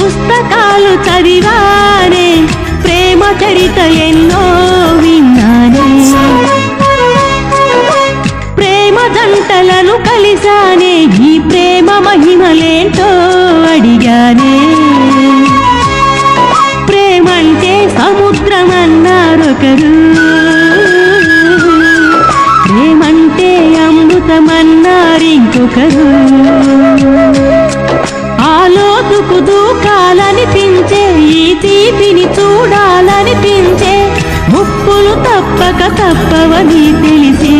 పుస్తకాలు చదివానే, ప్రేమ చరిత ఎన్నో విన్నానే, ప్రేమ జంటలను కలిసానే, ఈ ప్రేమ మహిమలేంటో అడిగానే. ప్రేమంటే సముద్రమన్నారొకరు, ప్రేమంటే అమృతమన్నారింకొకరు. ఆలోతుకు దూకాలనిపించే, ఈ తీపిని చూడాలనిపించే, ముప్పులు తప్పక తప్పవని తెలిసే.